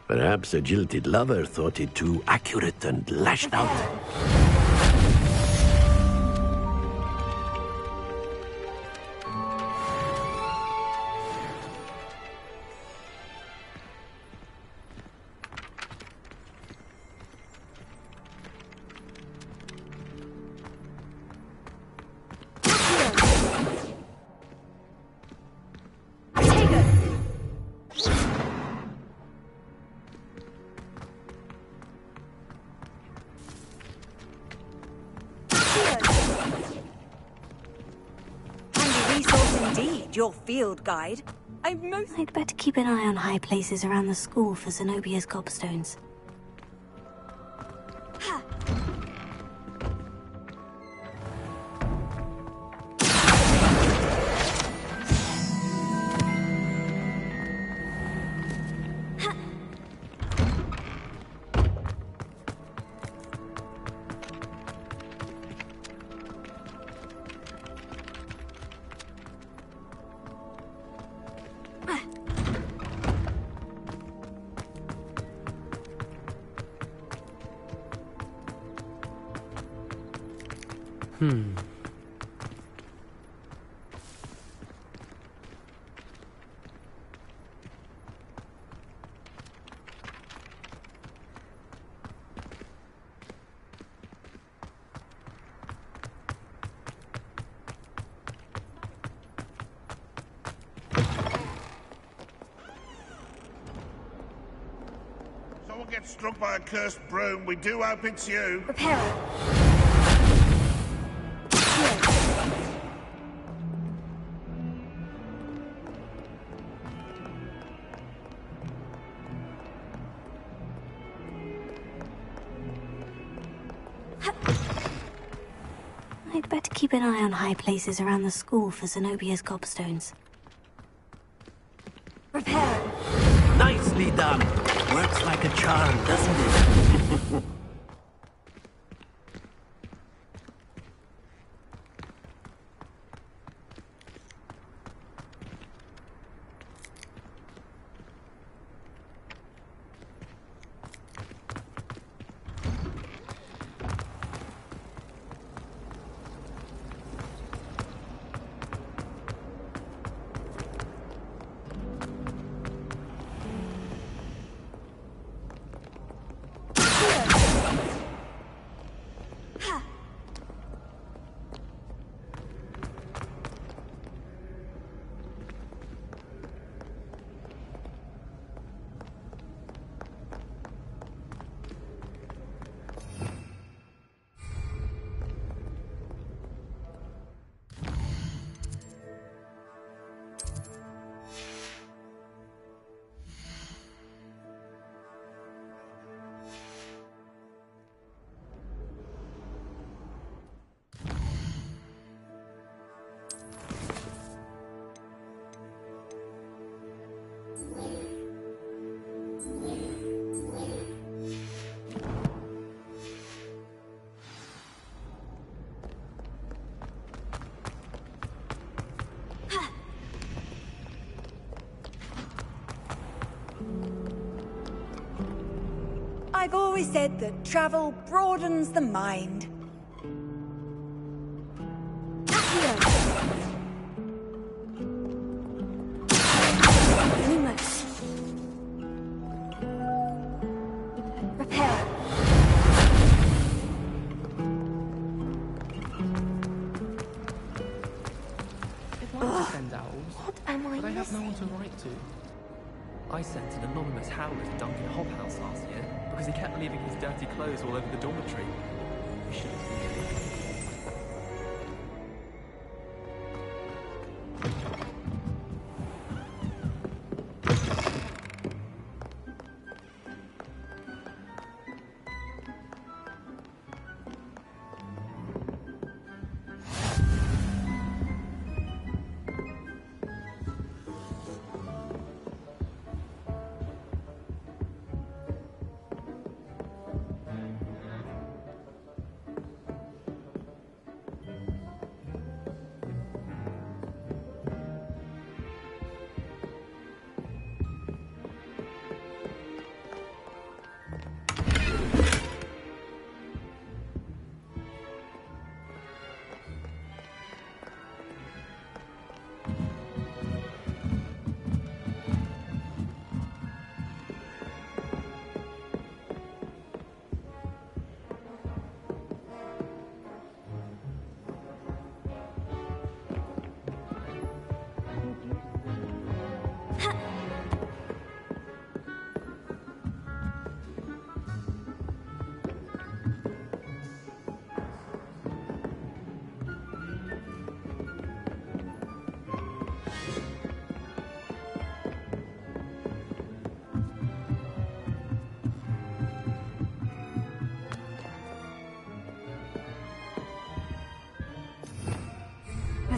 Perhaps a jilted lover thought it too accurate and lashed out. Handy resource indeed, your field guide. I'd better keep an eye on high places around the school for Zenobia's gobstones. Someone gets struck by a cursed broom, we do hope it's you. Prepare it. I'd better keep an eye on high places around the school for Zenobia's gobstones. Prepare it. Nicely done. Works like a charm, doesn't it? I've always said that travel broadens the mind. I sent an anonymous howler to Duncan Hobhouse last year because he kept leaving his dirty clothes all over the dormitory. We should have seen him.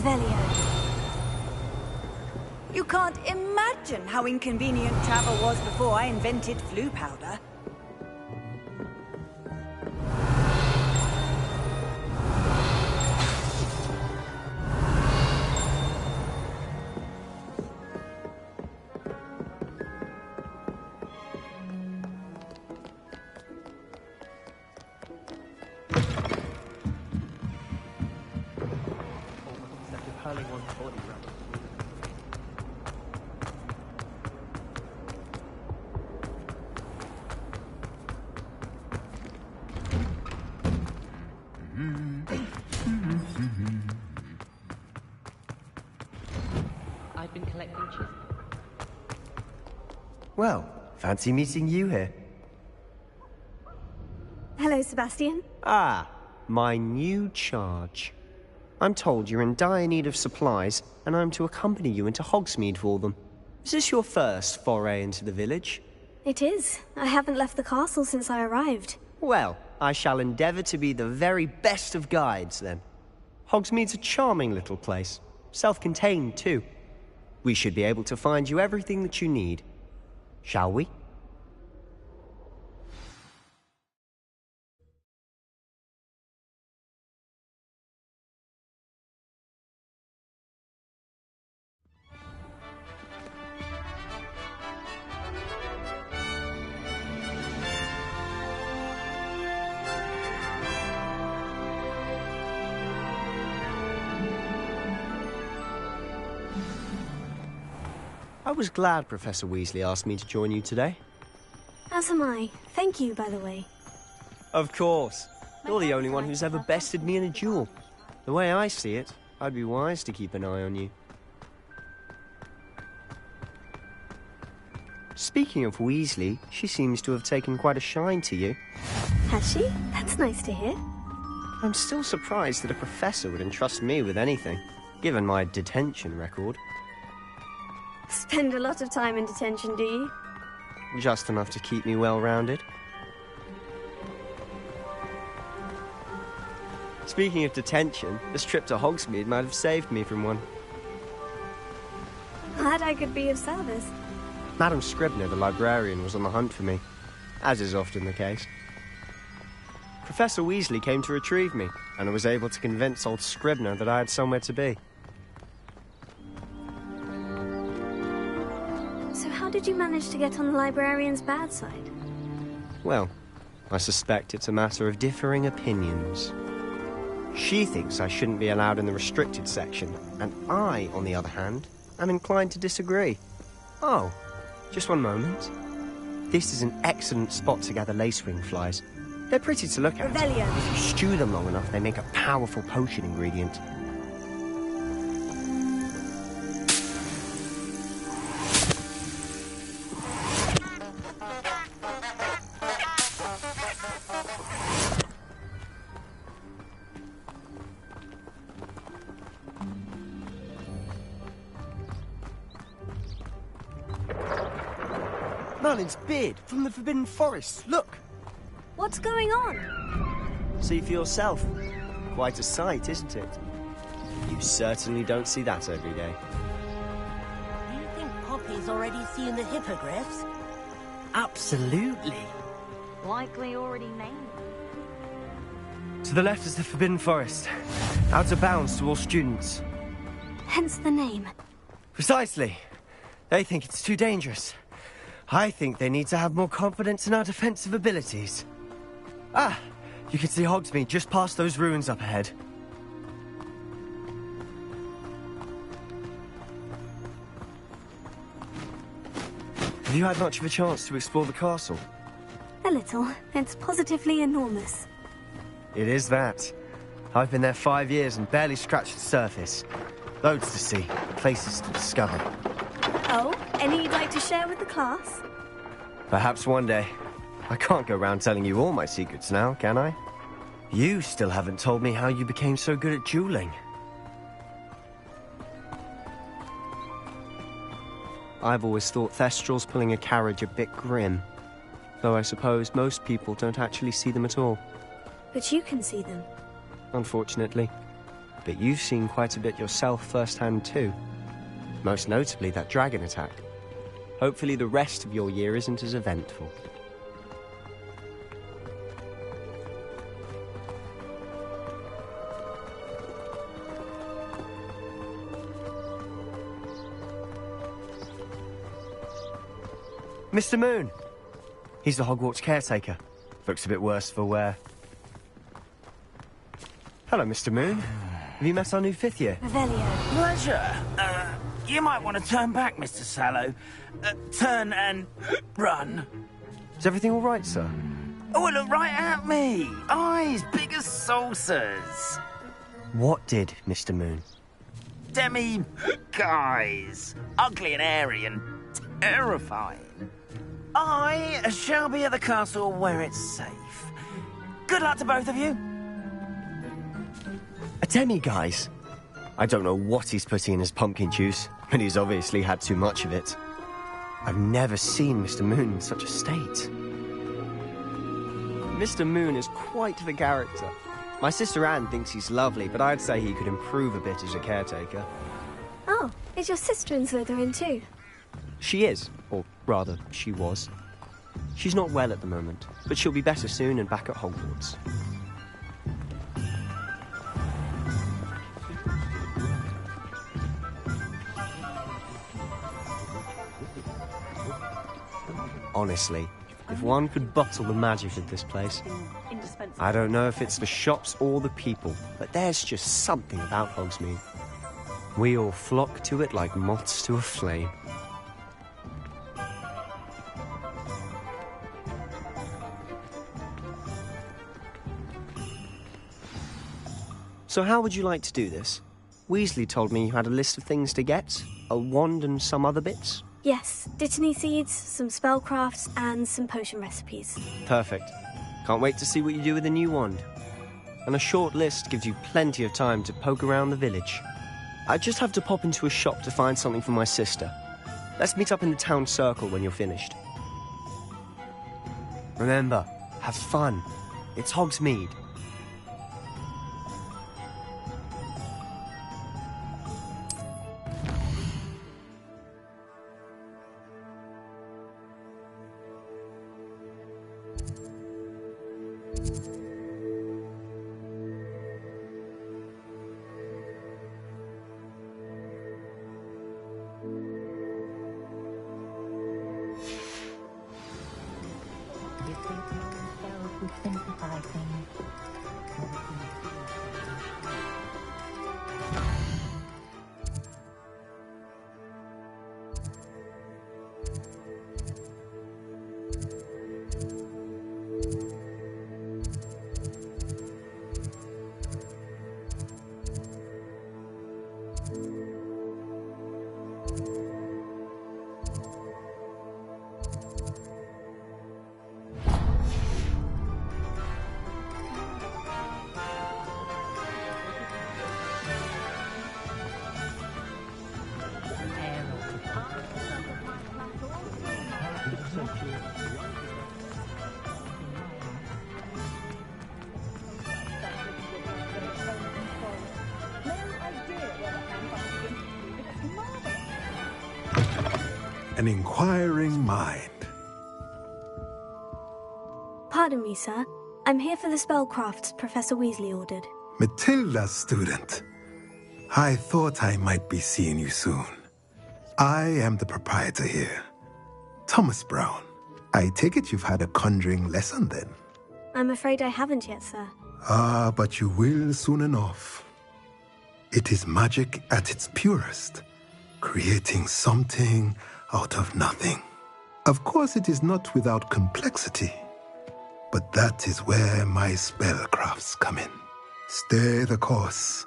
Revelio. You can't imagine how inconvenient travel was before I invented flu powder. Hurling one's body around. I've been collecting chisels. Well, fancy meeting you here. Hello, Sebastian. Ah, my new charge. I'm told you're in dire need of supplies, and I'm to accompany you into Hogsmeade for them. Is this your first foray into the village? It is. I haven't left the castle since I arrived. Well, I shall endeavour to be the very best of guides, then. Hogsmeade's a charming little place. Self-contained, too. We should be able to find you everything that you need. Shall we? I was glad Professor Weasley asked me to join you today. As am I. Thank you, by the way. Of course. You're the only one who's ever bested me in a duel. The way I see it, I'd be wise to keep an eye on you. Speaking of Weasley, she seems to have taken quite a shine to you. Has she? That's nice to hear. I'm still surprised that a professor would entrust me with anything, given my detention record. Spend a lot of time in detention, do you? Just enough to keep me well-rounded. Speaking of detention, this trip to Hogsmeade might have saved me from one. Glad I could be of service. Madam Scribner, the librarian, was on the hunt for me, as is often the case. Professor Weasley came to retrieve me, and I was able to convince old Scribner that I had somewhere to be. So how did you manage to get on the librarian's bad side? Well, I suspect it's a matter of differing opinions. She thinks I shouldn't be allowed in the restricted section, and I, on the other hand, am inclined to disagree. Oh, just one moment. This is an excellent spot to gather lacewing flies. They're pretty to look at. Revelio. If you stew them long enough, they make a powerful potion ingredient. Merlin's beard from the Forbidden Forest. Look! What's going on? See for yourself. Quite a sight, isn't it? You certainly don't see that every day. Do you think Poppy's already seen the hippogriffs? Absolutely. Likely already named. To the left is the Forbidden Forest. Out of bounds to all students. Hence the name. Precisely. They think it's too dangerous. I think they need to have more confidence in our defensive abilities. Ah! You can see Hogsmeade just past those ruins up ahead. Have you had much of a chance to explore the castle? A little. It's positively enormous. It is that. I've been there 5 years and barely scratched the surface. Loads to see, places to discover. Oh, any you'd like to share with the class? Perhaps one day. I can't go around telling you all my secrets now, can I? You still haven't told me how you became so good at dueling. I've always thought Thestrals pulling a carriage a bit grim. Though I suppose most people don't actually see them at all. But you can see them. Unfortunately. but you've seen quite a bit yourself firsthand too. Most notably that dragon attack. Hopefully the rest of your year isn't as eventful. Mr. Moon! He's the Hogwarts caretaker. Looks a bit worse for wear. Hello, Mr. Moon. Have you met our new 5th year? Revelio. Pleasure. You might want to turn back, Mr. Sallow. Turn and run. Is everything all right, sir? Oh, look right at me. Eyes big as saucers. What did, Mr. Moon? Guys. Ugly and hairy and terrifying. I shall be at the castle where it's safe. Good luck to both of you. A demi-guise? I don't know what he's putting in his pumpkin juice, but he's obviously had too much of it. I've never seen Mr. Moon in such a state. Mr. Moon is quite the character. My sister Anne thinks he's lovely, but I'd say he could improve a bit as a caretaker. Oh, is your sister in Slytherin too? She is, or rather, she was. She's not well at the moment, but she'll be better soon and back at Hogwarts. Honestly, if one could bottle the magic of this place. I don't know if it's the shops or the people, but there's just something about Hogsmeade. We all flock to it like moths to a flame. So how would you like to do this? Weasley told me you had a list of things to get, a wand and some other bits. Yes, Dittany seeds, some spellcrafts, and some potion recipes. Perfect. Can't wait to see what you do with the new wand. And a short list gives you plenty of time to poke around the village. I just have to pop into a shop to find something for my sister. Let's meet up in the town circle when you're finished. Remember, have fun. It's Hogsmeade. An inquiring mind. Pardon me, sir. I'm here for the spellcrafts Professor Weasley ordered. Matilda's student. I thought I might be seeing you soon. I am the proprietor here, Thomas Brown. I take it you've had a conjuring lesson then? I'm afraid I haven't yet, sir. Ah, but you will soon enough. It is magic at its purest, creating something out of nothing. Of course, it is not without complexity, but that is where my spellcrafts come in. Stay the course,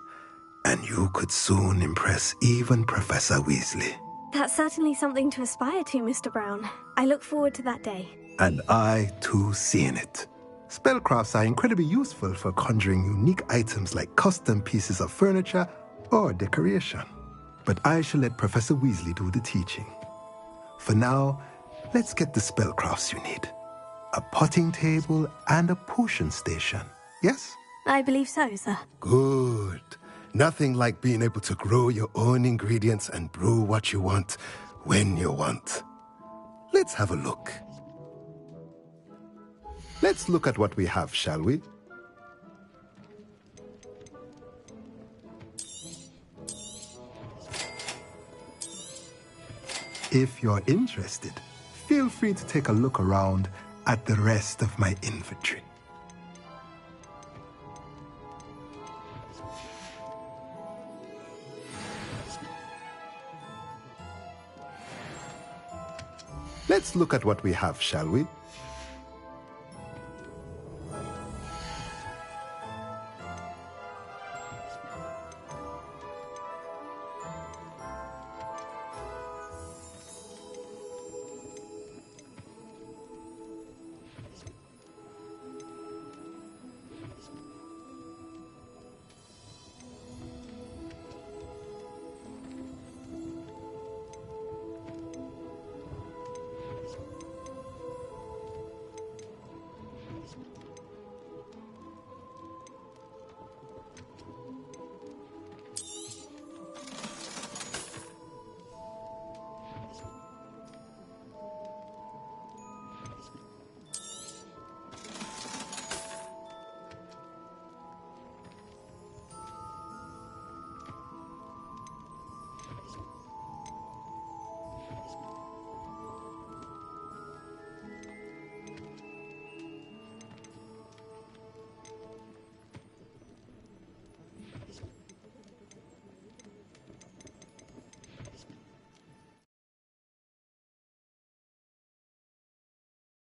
and you could soon impress even Professor Weasley. That's certainly something to aspire to, Mr. Brown. I look forward to that day. And I, too, seeing it. Spellcrafts are incredibly useful for conjuring unique items like custom pieces of furniture or decoration. But I shall let Professor Weasley do the teaching. For now, let's get the spellcrafts you need. A potting table and a potion station, yes? I believe so, sir. Good. Nothing like being able to grow your own ingredients and brew what you want, when you want. Let's have a look. Let's look at what we have, shall we? If you're interested, feel free to take a look around at the rest of my inventory. Let's look at what we have, shall we?